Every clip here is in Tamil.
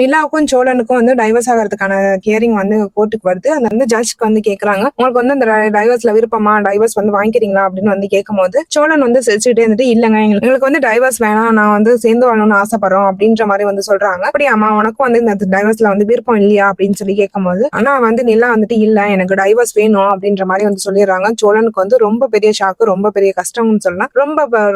நிலாவுக்கும் சோழனுக்கும் வந்து டைவர்ஸ் ஆகிறதுக்கான ஹியரிங் வந்து கோர்ட்டுக்கு வருது. அந்த வந்து ஜட்ஜ்க்கு வந்து கேக்குறாங்க, உங்களுக்கு வந்து அந்த டைவர்ஸ்ல விருப்பமா, டைவர்ஸ் வந்து வாங்கிக்கிறீங்களா அப்படின்னு வந்து கேட்கும்போது சோழன் வந்து சிரிச்சுட்டே இருந்துட்டு, இல்லங்க எங்களுக்கு வந்து டைவர்ஸ் வேணாம், நான் வந்து சேர்ந்து வாழணும்னு ஆசைப்படுறோம் அப்படின்ற மாதிரி வந்து சொல்றாங்க. அப்படியாமா, உனக்கும் வந்து இந்த டைவர்ஸ்ல வந்து விருப்பம் இல்லையா அப்படின்னு சொல்லி கேட்கும்போது, ஆனா வந்து நிலா வந்துட்டு இல்ல எனக்கு டைவர்ஸ் வேணும் அப்படின்ற மாதிரி வந்து சொல்லிடுறாங்க. சோழனுக்கு வந்து ரொம்ப பெரிய ஷாக்கு, ரொம்ப பெரிய கஷ்டம்னு சொல்லலாம்.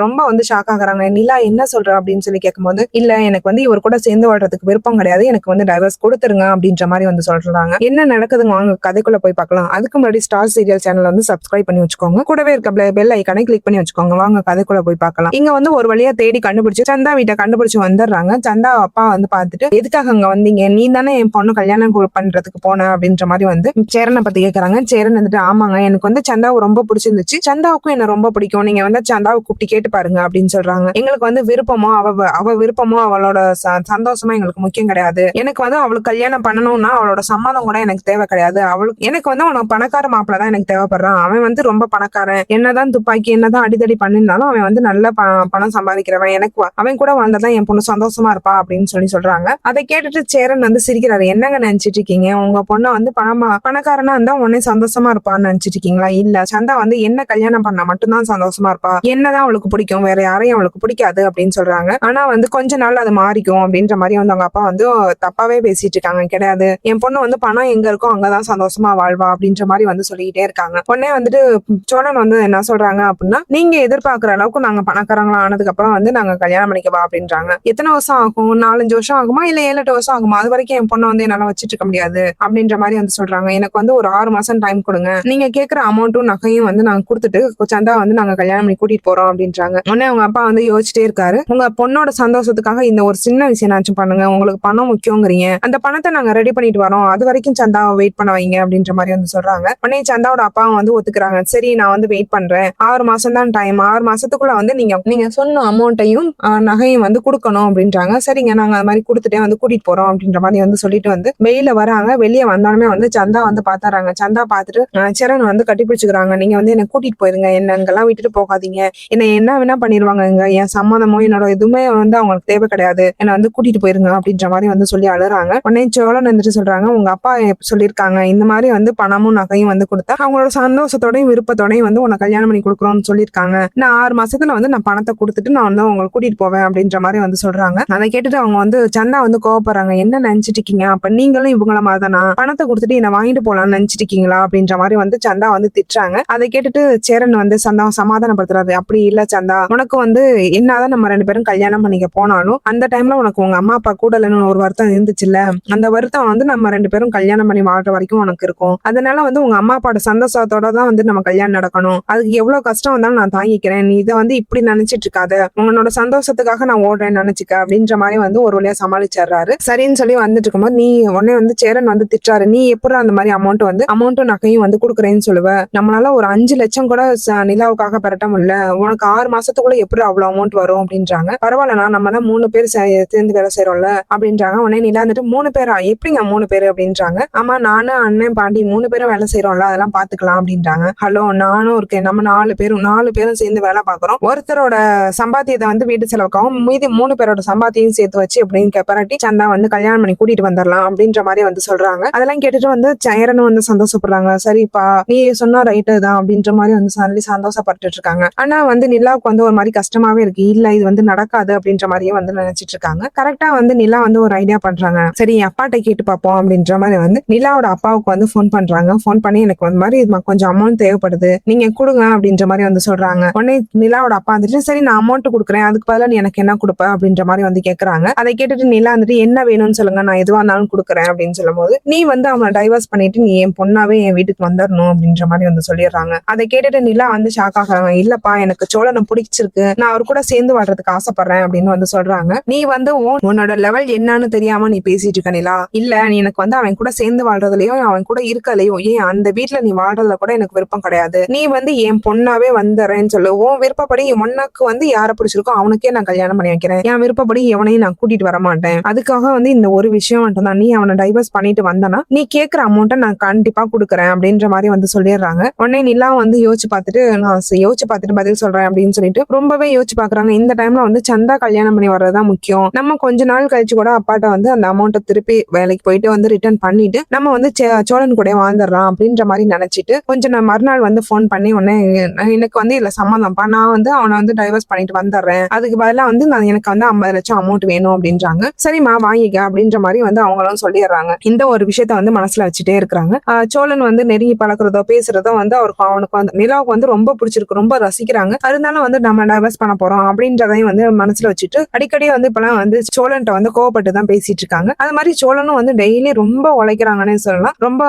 ரொம்ப வந்து ஷாக் ஆகுறாங்க. நிலா என்ன சொல்ற அப்படின்னு சொல்லி கேட்கும்போது, இல்ல எனக்கு வந்து இவர் கூட சேர்ந்து வாழ்றதுக்கு விருப்பம் கிடையாது, எனக்கு வந்து டைவர்ஸ் கொடுத்துருங்க அப்படின்ற மாதிரி வந்து சொல்றாங்க. என்ன நடக்குதுங்க வாங்க கதைக்குள்ள போய் பார்க்கலாம். அதுக்கு முன்னாடி ஸ்டார் சீரியல் சேனல் வந்து சப்ஸ்கிரைப் பண்ணி வச்சுக்கோங்க, கூடவே இருக்க பெல் ஐக்கானை கிளிக் பண்ணி வச்சுக்கோங்க. வாங்க கதைக்குள்ள போய் பார்க்கலாம். இங்க வந்து ஒரு வழியா தேடி கண்டுபிடிச்சு சந்தா வீட்டை கண்டுபிடிச்சு வந்துடுறாங்க. சந்தா அப்பா வந்து பார்த்துட்டு, எதுக்காக அங்க வந்தீங்க, நீ தானே என் பொண்ணு கல்யாணம் பண்றதுக்கு போன அப்படின்ற மாதிரி வந்து சேரனை பத்தி கேட்கறாங்க. சேரன் வந்துட்டு, ஆமாங்க எனக்கு வந்து சந்தாவை ரொம்ப பிடிச்சிருந்துச்சு, சந்தாவுக்கும் என்ன ரொம்ப பிடிக்கும், நீங்க வந்து சந்தாவை கூப்பிட்டு கேட்டு பாருங்க அப்படின்னு சொல்றாங்க. எங்களுக்கு வந்து விருப்பமோ அவ விருப்பமோ அவளோட சந்தோஷமா எங்களுக்கு முக்கியம் கிடையாது, எனக்கு வந்து அவளுக்கு கல்யாணம் பண்ணணும்னா அவளோட சம்மதம் கூட எனக்கு தேவை கிடையாது, அவளுக்கு எனக்கு வந்து அவனுக்கு பணக்கார மாப்பிள்ள தான் எனக்கு தேவைப்படுறான், அவன் வந்து ரொம்ப பணக்காரன், என்னதான் துப்பாக்கி என்னதான் அடிதடி பண்ணிருந்தாலும் அவன் வந்து நல்ல பணம் சம்பாதிக்கிறவன், எனக்கு அவன் கூட வாழ்ந்ததான் என் பொண்ணு சந்தோஷமா இருப்பா அப்படின்னு சொல்றாங்க. அதை கேட்டுட்டு சேரன் வந்து சிரிக்கிறாரு. என்னங்க நினைச்சிட்டு இருக்கீங்க, உங்க பொண்ணை வந்து பணக்காரனா இருந்தா உடனே சந்தோஷமா இருப்பான்னு நினைச்சிட்டு இருக்கீங்களா, இல்ல சந்தா வந்து என்ன கல்யாணம் பண்ணா மட்டும்தான் சந்தோஷமா இருப்பா, என்னதான் அவளுக்கு பிடிக்கும், வேற யாரையும் அவளுக்கு பிடிக்காது அப்படின்னு சொல்றாங்க. ஆனா வந்து கொஞ்ச நாள் அது மாறிக்கும் அப்படின்ற மாதிரி வந்து அவங்க அப்பா வந்து தப்பாவே பேசிட்டு இருக்காங்க. கிடையாது, என் பொண்ணு வந்து பணம் எங்க இருக்கோ அங்கதான் சந்தோஷமா வாழ்வா அப்படின்ற மாதிரி வந்து சொல்லிக்கிட்டே இருக்காங்க. உடனே வந்துட்டு சோழன் வந்து என்ன சொல்றாங்க அப்படின்னா, நீங்க எதிர்பார்க்கிற அளவுக்கு நாங்க பணக்காரங்களா ஆனதுக்கு அப்புறம் வந்து நாங்க கல்யாணம் பண்ணிக்கவா அப்படின்றாங்க. எத்தனை வருஷம் ஆகும், 4-5 வருஷம் ஆகுமா இல்ல 7-8 வருஷம் ஆகுமா, அது வரைக்கும் என் பொண்ணை வந்து என்னால வச்சிட்டு இருக்க முடியாது அப்படின்ற மாதிரி வந்து சொல்றாங்க. எனக்கு வந்து ஒரு 6 மாசம் டைம் கொடுங்க, நீங்க கேட்கிற அமௌண்ட்டும் நகையும் வந்து நாங்க கொடுத்துட்டு சந்தா வந்து நாங்க கல்யாணம் பண்ணி கூட்டிட்டு போறோம் அப்படின்றாங்க. உடனே அவங்க அப்பா வந்து யோசிச்சிட்டே இருக்காரு. உங்க பொண்ணோட சந்தோஷத்துக்காக இந்த ஒரு சின்ன விஷயம் நாச்சும் பண்ணுங்க, உங்களுக்கு பணம் முக்கியங்கிறீங்க, அந்த பணத்தை நாங்க ரெடி பண்ணிட்டு வரோம், அது வரைக்கும் சந்தாவை வெயிட் பண்ண வைங்க அப்படின்ற மாதிரி வந்து சொல்றாங்க. உடனே சந்தாவோட அப்பாவும் வந்து ஒத்துக்கிறாங்க. சரி நான் வந்து வெயிட் பண்றேன், 6 மாசம் தான் டைம், 6 மாசத்துக்குள்ள வந்து நீங்க சொன்ன அமௌண்ட்டையும் நகையும் வந்து கொடுக்கணும் அப்படின்றாங்க. சரிங்க நாங்க அது மாதிரி கொடுத்துட்டே வந்து கூட்டிட்டு போறோம் அப்படின்ற மாதிரி வந்து சொல்லிட்டு வந்து வெளியில வராங்க. வெளியே வந்தாலுமே வந்து சந்தா வந்து பாத்துறாங்க. சந்தா பார்த்துட்டு சரண் வந்து கட்டி பிடிச்சுக்கிறாங்க. நீங்க வந்து என்ன கூட்டிட்டு போயிருங்க, என்ன அங்கெல்லாம் விட்டுட்டு போகாதீங்க, என்ன என்ன வேணா பண்ணிருவாங்க, என் சம்மதமோ என்னோட எதுவுமே வந்து அவங்களுக்கு தேவை கிடையாது, என்ன வந்து கூட்டிட்டு போயிருங்க அப்படின்ற மாதிரி வந்து சொல்லி அழுறாங்க. உடனே சோழன் வந்துட்டு சொல்றாங்க, உங்க அப்பா சொல்லியிருக்காங்க இந்த மாதிரி வந்து பணமும் நகையும் வந்து கொடுத்தா அவங்களோட சந்தோஷத்தோடையும் விருப்பத்தோடையும் வந்து உன்னை கல்யாணம் பண்ணி கொடுக்குறோம்னு சொல்லியிருக்காங்க, நான் 6 மாசத்துல வந்து நான் பணத்தை கொடுத்துட்டு நான் வந்து உங்களை கூட்டிட்டு போவேன் அப்படின்ற மாதிரி வந்து சொல்றாங்க. அதை கேட்டுட்டு அவங்க வந்து சந்தா வந்து கோவப்படுறாங்க. என்ன நினைச்சிட்டு இருக்கீங்க, அப்ப நீங்களும் இவங்கள மாதிரிதானா, பணத்தை கொடுத்துட்டு என்ன வாங்கிட்டு போலாம்னு நினைச்சிட்டு இருக்கீங்களா அப்படின்ற மாதிரி வந்து சந்தா வந்து திட்டுறாங்க. அதை கேட்டுட்டு சேரன் வந்து சந்தா சமாதானப்படுத்துறாரு. அப்படி இல்ல சந்தா, உனக்கு வந்து என்னதான் நம்ம 2 பேரும் கல்யாணம் பண்ணிக்க போனாலும் அந்த டைம்ல உனக்கு உங்க அம்மா அப்பா கூட இல்லைன்னு ஒரு வருத்தம் இருந்துச்சுல்ல, அந்த வருத்தம் வந்து நம்ம 2 பேரும் கல்யாணம் பண்ணி வாழ்ற வரைக்கும் உனக்கு இருக்கும், அதனால வந்து உங்க அம்மா அப்பாவோட சந்தோஷத்தோட தான் வந்து நம்ம கல்யாணம் நடக்கணும், அதுக்கு எவ்வளவு கஷ்டம் வந்தாலும் நான் தாங்கிக்கிறேன், நீ இதை வந்து இப்படி நினைச்சிட்டு இருக்காத, உன்னோட சந்தோஷத்துக்காக நான் ஓடுறேன்னு நினைச்சுக்க அப்படின்ற மாதிரி வந்து ஒரு வழியா சமாளிச்சிடுறாரு. சரின்னு சொல்லி வந்துட்டு இருக்கும்போது நீ உடனே வந்து சேரன் வந்து திட்டுறாரு. நீ எப்படி அந்த மாதிரி அமௌண்ட்டும் நகையும் வந்து கொடுக்குறேன்னு சொல்லுவ, நம்மளால ஒரு 5 லட்சம் கூட நிலாவுக்காக பெறட்ட முடியல, உனக்கு 6 மாசத்துக்குள்ள எப்படி அவ்வளவு அமௌண்ட் வரும் அப்படின்றாங்க. பரவாயில்லண்ணா, நம்ம தான் 3 பேர் சேர்ந்து வேலை செய்யறோம்ல அப்படின்றாங்க. உடனே நிலா வந்துட்டு 3 பேரா, எப்படிங்க 3 பேரு அப்படின்றாங்க. ஆமா நானு அண்ணன் பாண்டி 3 பேரும் வேலை செய்யறோம்ல, அதெல்லாம் பாத்துக்கலாம் அப்படின்றாங்க. ஹலோ நானும் இருக்கேன், நம்ம 4 பேரும் சேர்ந்து வேலை பாக்குறோம், ஒருத்தரோட சம்பாத்தியத்தை வந்து வீட்டு செலவுக்காகவும் மீதி 3 பேரோட சம்பாத்தியம் சேர்த்து வச்சு அப்படின்னு கேப்பராட்டி சந்தா வந்து கல்யாணம் பண்ணி கூட்டிட்டு வந்துடலாம் அப்படின்ற மாதிரி வந்து சொல்றாங்க. அதெல்லாம் கேட்டுட்டு வந்து சேரனும் வந்து சந்தோஷப்படுறாங்க. சரிப்பா நீ சொன்னா ரைட்டு தான் அப்படின்ற மாதிரி வந்து சொல்லி சந்தோஷப்பட்டு இருக்காங்க. ஆனா வந்து நிலாவுக்கு வந்து ஒரு மாதிரி கஷ்டமாவே இருக்கு. இல்ல இது வந்து நடக்காது அப்படின்ற மாதிரியே வந்து நினைச்சிட்டு இருக்காங்க. கரெக்டா வந்து நிலா வந்து ஒரு ஐடியா பண்றாங்க. சரி அப்பாட்ட கேட்டு பார்ப்போம் அப்படின்ற மாதிரி வந்து நிலாவோட அப்பாவுக்கு வந்து போன் பண்றாங்க. போன் பண்ணி எனக்கு வந்து மாதிரி கொஞ்சம் அமௌண்ட் தேவைப்படுது, நீங்க கொடுங்க அப்படின்ற மாதிரி வந்து சொல்றாங்க. உடனே நிலாவோட அப்பா வந்துட்டு சரி நான் அமௌண்ட் கொடுக்குறேன், அதுக்கு பதிலா நீ எனக்கு என்ன கொடுப்ப அப்படின்ற மாதிரி வந்து கேக்குறாங்க. அதை கேட்டுட்டு நிலா வந்துட்டு என்ன வேணும்னு சொல்லுங்க, நான் எதுவா இருந்தாலும் கொடுக்குறேன் அப்படின்னு சொல்லும் போது, நீ வந்து அவனை டைவர்ஸ் பண்ணிட்டு நீ என் பொண்ணாவே என் வீட்டுக்கு வந்துடணும் அப்படின்ற மாதிரி வந்து சொல்லிடுறாங்க. அதை கேட்டுட்டு நிலா வந்து ஷாக் ஆகுறாங்க. இல்லப்பா எனக்கு சோழனை பிடிச்சிருக்கு, நான் அவர் கூட சேர்ந்து வாழ்றதுக்கு ஆசைப்படுறேன் அப்படின்னு வந்து சொல்றாங்க. நீ வந்து உன்னோட லெவல் என்னன்னு தெரியாம நீ பேசிட்டு இருக்க நிலா, இல்ல நீ எனக்கு வந்து அவன் கூட சேர்ந்து வாழ்றதுலயும் அவன் கூட இருக்கலையும் ஏன் அந்த வீட்டுல நீ வாழ்றதுல கூட எனக்கு விருப்பம் கிடையாது, நீ வந்து என் பொண்ணாவே வந்துறேன்னு சொல்லு, உன் விருப்பப்படி உனக்கு வந்து யாரை பிடிச்சிருக்கோ அவனுக்கே நான் கல்யாணம் பண்ணி வைக்கிறேன், என் விருப்பப்படி எவனையும் நான் கூட்டிட்டு வர மாட்டேன், அதுக்காக வந்து இந்த ஒரு விஷயம் மட்டும் தான், நீ அவனை டைவர்ஸ் பண்ணிட்டு வந்தனா நீ கேட்கிற அமௌண்ட்டை நான் கண்டிப்பா கொடுக்குறேன் அப்படின்ற மாதிரி வந்து சொல்லிடுறாங்க. உடனே நிலா வந்து யோசிச்சு பார்த்துட்டு பதில் சொல்றேன் அப்படின்னு சொல்லிட்டு ரொம்பவே யோசிச்சு பாக்குறாங்க. இந்த டைம்ல வந்து சந்தா கல்யாணம் பண்ணி வர்றதுதான் முக்கியம், நம்ம கொஞ்ச நாள் கழிச்சு கூட அப்ப அப்பாட்ட வந்து அந்த அமௌண்ட்டை திருப்பி வேலைக்கு போயிட்டு வந்து ரிட்டர்ன் பண்ணிட்டு நம்ம வந்து சோழன் கூட வாழ்ந்துடலாம் அப்படின்ற மாதிரி நினைச்சிட்டு கொஞ்சம் நான் மறுநாள் வந்து ஃபோன் பண்ணி உடனே எனக்கு வந்து இல்ல சம்மதம்ப்பா, நான் வந்து அவனை வந்து டைவர்ஸ் பண்ணிட்டு வந்துடுறேன், அதுக்கு பதிலா வந்து நான் எனக்கு வந்து 50 லட்சம் அமௌண்ட் வேணும் அப்படின்றாங்க. சரிம்மா வாங்கிக்க அப்படின்ற மாதிரி வந்து அவங்களும் சொல்லிடுறாங்க. இந்த ஒரு விஷயத்த வந்து மனசுல வச்சுட்டே இருக்கிறாங்க. சோழன் வந்து நெருங்கி பழக்கிறதோ பேசுறதோ வந்து அவனுக்கு வந்து நிலாவுக்கு வந்து ரொம்ப பிடிச்சிருக்கு, ரொம்ப ரசிக்கிறாங்க. இருந்தாலும் வந்து நம்ம டைவர்ஸ் பண்ண போறோம் அப்படின்றதையும் வந்து மனசுல வச்சுட்டு அடிக்கடி வந்து இப்பெல்லாம் வந்து சோழன்ட்ட வந்து கோவப்பட்டு தான் பேசிட்டு இருக்காங்க. அது மாதிரி சோழனும் வந்து டெய்லி ரொம்ப உழைக்கிறாங்கன்னு சொல்லலாம். ரொம்ப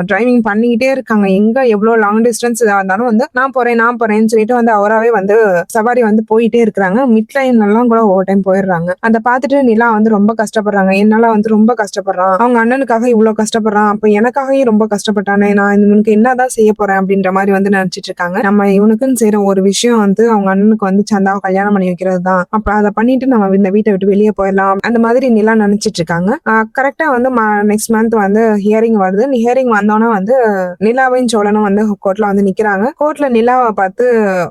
டிரைவிங் பண்ணிக்கிட்டே இருக்காங்க. எங்க எவ்வளவு லாங் டிஸ்டன்ஸ் இருந்தாலும் வந்து நான் போறேன்னு சொல்லிட்டு வந்து அவராவே வந்து சவாரி வந்து போயிட்டே இருக்கிறாங்க. மிட் லைன் எல்லாம் கூட ஒவ்வொரு டைம் போயிடுறாங்க. அதை பார்த்துட்டு நிலா வந்து ரொம்ப கஷ்டப்படுறாங்க. என்னால வந்து ரொம்ப கஷ்டப்படுறான், அவங்க அண்ணனுக்காக இவ்வளவு கஷ்டப்படுறான், அப்ப எனக்காகவும் ரொம்ப கஷ்டப்பட்டானே, நான் இவனுக்கு என்னதான் செய்ய போறேன் அப்படின்ற மாதிரி வந்து நினைச்சிட்டு இருக்காங்க. நம்ம இவனுக்குன்னு செய்யற ஒரு விஷயம் வந்து அவங்க அண்ணனுக்கு வந்து சந்தாவை கல்யாணம் பண்ணி வைக்கிறது தான். அப்ப அதை பண்ணிட்டு நம்ம இந்த வீட்டை விட்டு வெளியே போயிடலாம் அந்த மாதிரி நிலா நினைச்சிட்டு இருக்காங்க. கரெக்டா வந்து நெக்ஸ்ட் மந்த் வந்து ஹியரிங் வருது. ஹியரிங் வந்தோன்னா வந்து நிலாவையும் சோழனும் வந்து கோர்ட்ல வந்து நிக்கிறாங்க. கோர்ட்ல நிலாவை பார்த்து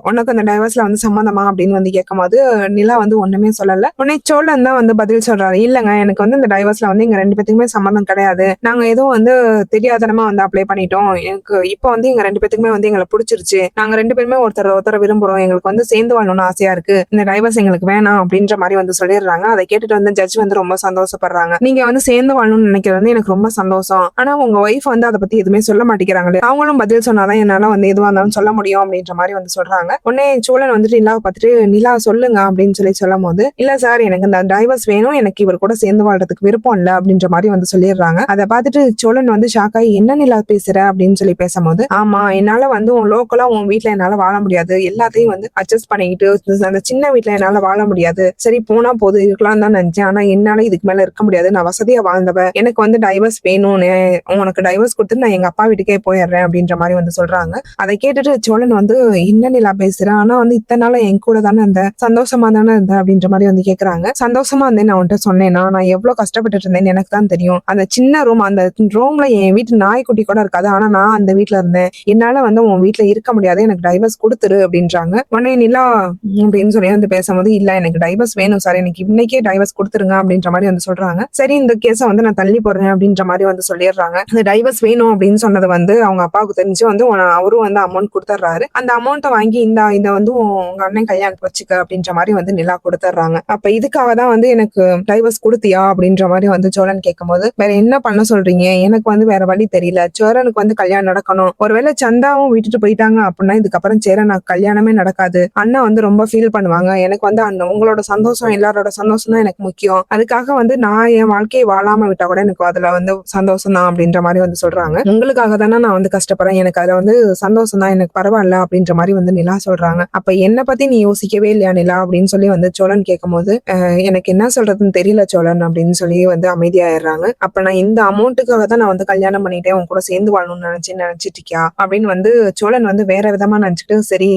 உனக்கு அந்த டைவர்ஸ்ல வந்து சம்மந்தமா அப்படின்னு வந்து கேட்கும் போது நிலா வந்து ஒண்ணுமே சொல்லல. உடனே சோழன் தான் வந்து பதில் சொல்றாரு, இல்லங்க எனக்கு வந்து இந்த டைவர்ஸ்ல வந்து எங்க 2 பேத்துக்குமே சம்மந்தம் கிடையாது, நாங்க ஏதோ வந்து தெரியாதனமா வந்து அப்ளை பண்ணிட்டோம், எனக்கு இப்போ வந்து எங்க 2 பேத்துக்குமே வந்து எங்களை பிடிச்சிருச்சு, நாங்க 2 பேருமே ஒருத்தர் விரும்புறோம், எங்களுக்கு வந்து சேர்ந்து வாழணும்னு ஆசையா இருக்கு, இந்த டைவர்ஸ் எங்களுக்கு வேணாம் அப்படின்ற மாதிரி வந்து சொல்லிடுறாங்க. அதை கேட்டுட்டு வந்து ஜட்ஜ் வந்து ரொம்ப சந்தோஷப்படுறாங்க. நீங்க வந்து சேர்ந்து வாழணும்னு நினைக்கிறது வந்து எனக்கு ரொம்ப சந்தோஷம், ஆனா உங்க ஒய்ஃப் வந்து அதை பத்தி எதுவுமே சொல்ல மாட்டேங்கிறாங்களே, அவங்களும் பதில் சொன்னாதான் என்னால வந்து எதுவா இருந்தாலும் சொல்ல முடியும் அப்படின்ற மாதிரி வந்து சொல்றாங்க. உடனே சோழன் வந்துட்டு நிலாவை பார்த்துட்டு நிலா சொல்லுங்க அப்படின்னு சொல்லும் போது, இல்ல சார் எனக்கு இந்த டைவர்ஸ் வேணும், எனக்கு இவர் கூட சேர்ந்து வாழ்றதுக்கு விருப்பம் இல்ல அப்படின்ற மாதிரி வந்து சொல்லிடுறாங்க. அதை பார்த்துட்டு சோழன் வந்து ஷாக் ஆகி என்ன நிலா பேசுற அப்படின்னு பேசும்போது, ஆமா என்னால வந்து லோக்கலா உன் வீட்டுல என்னால வாழ முடியாது, எல்லாத்தையும் வந்து அட்ஜஸ்ட் பண்ணிக்கிட்டு அந்த சின்ன வீட்டுல என்னால வாழ முடியாது, சரி போனா போது இருக்கலாம் தான் நினைச்சேன், ஆனா என்னால இதுக்கு மேல இருக்க முடியாது, நான் வசதியா வாழ்ந்தவ, எனக்கு வந்து டைவர்ஸ் வேணும்னு, உனக்கு டைவர்ஸ் கொடுத்து நான் எங்க அப்பா வீட்டுக்கே போயிடுறேன் அப்படின்ற மாதிரி வந்து சொல்றாங்க. அதை கேட்டுட்டு சோழன் வந்து என்ன நிலா பேசுறேன், ஆனா வந்து இத்தனை நாள என் கூட தானே இருந்த, சந்தோஷமா தானே இருந்த அப்படின்ற மாதிரி வந்து கேக்குறாங்க. சந்தோஷமா இருந்தேன் நான் உன்கிட்ட சொன்னேன்னா, நான் எவ்வளவு கஷ்டப்பட்டுட்டு இருந்தேன்னு எனக்கு தான் தெரியும், அந்த சின்ன ரூம், அந்த ரூம்ல என் வீட்டு நாய்க்குட்டி கூட இருக்காது, ஆனா நான் அந்த வீட்டுல இருந்தேன், என்னால வந்து உன் வீட்டுல இருக்க முடியாது, எனக்கு டைவர்ஸ் கொடுத்துரு அப்படின்றாங்க. உடனே நிலா அப்படின்னு சொல்லி வந்து பேசும்போது, இல்ல எனக்கு டைவர்ஸ் வேணும் சார், எனக்கு இன்னைக்கே டைவர்ஸ் கொடுத்துருங்க அப்படின்ற மாதிரி வந்து சொல்றாங்க. சரி இந்த கேஸ வந்து நான் தள்ளி போடுறேன் அப்படின்ற மாதிரி வந்து சொல்லிடுறாங்க. அந்த டைவர்ஸ் வேணும் அப்படின்னு சொன்னது வந்து அவங்க அப்பாவுக்கு தெரிஞ்சு வந்து அவரும் வந்து அமௌண்ட் கொடுத்துட்றாரு. அந்த அமௌண்ட்டை வாங்கி இதை வந்து உங்க அண்ணன் கல்யாணத்துக்கு வச்சுக்க அப்படின்ற மாதிரி வந்து நிலா கொடுத்துட்றாங்க. அப்ப இதுக்காக தான் வந்து எனக்கு டைவர்ஸ் கொடுத்தியா அப்படின்ற மாதிரி வந்து சோழன் கேட்கும்போது, வேற என்ன பண்ண சொல்றீங்க, எனக்கு வந்து வேற வழி தெரியல, சோழனுக்கு வந்து கல்யாணம் நடக்கணும், ஒருவேளை சந்தாவும் விட்டுட்டு போயிட்டாங்க அப்படின்னா இதுக்கப்புறம் சேரனுக்கு கல்யாணமே நடக்காது, அண்ணா வந்து ரொம்ப ஃபீல் பண்ணுவாங்க, எனக்கு வந்து உங்களோட சந்தோஷம் எல்லாரோட சந்தோஷம் தான் எனக்கு முக்கியம், அதுக்காக வந்து நான் என் வாழ்க்கையை வாழாம விட்டா கூட எனக்கு அதுல வந்து சந்தோஷம் தான் அப்படின்ற மாதிரி வந்து சொல்றாங்க. உங்களுக்காக தானே நான் வந்து கஷ்டப்படுறேன், எனக்கு அதுல வந்து சந்தோஷம் தான், எனக்கு பரவாயில்ல அப்படின்ற மாதிரி வந்து நிலா சொல்றாங்க. அப்ப என்ன பத்தி நீ யோசிக்கவே இல்லையா நிலா அப்படின்னு சொல்லி வந்து சோழன் கேட்கும்போது, எனக்கு என்ன சொல்றதுன்னு தெரியல சோழன் அப்படின்னு சொல்லி வந்து அமைதியாயிடுறாங்க. அப்ப நான் இந்த அமௌண்ட்டுக்காக தான் நான் வந்து கல்யாணம் பண்ணிட்டேன், உன் கூட சேர்ந்து வாழணும்னு நினைச்சிட்டு இருக்கியா அப்படின்னு வந்து சோழன் வந்து வேற விதமா நினைச்சிட்டு, சரி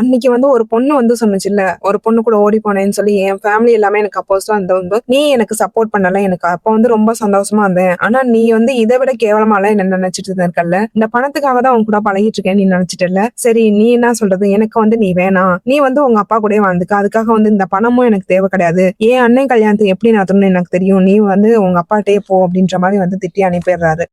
அன்னைக்கு வந்து ஒரு பொண்ணு வந்து சொன்னுச்சு இல்ல, ஒரு பொண்ணு கூட ஓடி போனேன்னு சொல்லி என் ஃபேமிலி எல்லாமே எனக்கு அப்போஸ்டா வந்து நீ எனக்கு சப்போர்ட் பண்ணல, எனக்கு அப்ப வந்து ரொம்ப சந்தோஷமா இருந்தேன், ஆனா நீ வந்து இதை விட கேவலமால என்ன நினைச்சிட்டு இருக்கல்ல, இந்த பணத்துக்காக தான் உன் கூட பழகிட்டு இருக்கேன் நீ நினைச்சிட்டு இல்ல, சரி நீ என்ன சொல்றது, எனக்கு வந்து நீ வேணாம், நீ வந்து உங்க அப்பா கூட வாழ்ந்துக்க, அதுக்காக வந்து இந்த பணமும் எனக்கு தேவை கிடையாது, என் அண்ணன் கல்யாணத்தை எப்படி நடத்தணும்னு எனக்கு தெரியும், நீ வந்து உங்க அப்பாட்டே போ அப்படின்ற மாதிரி வந்து திட்டி அனுப்பிடுறாரு.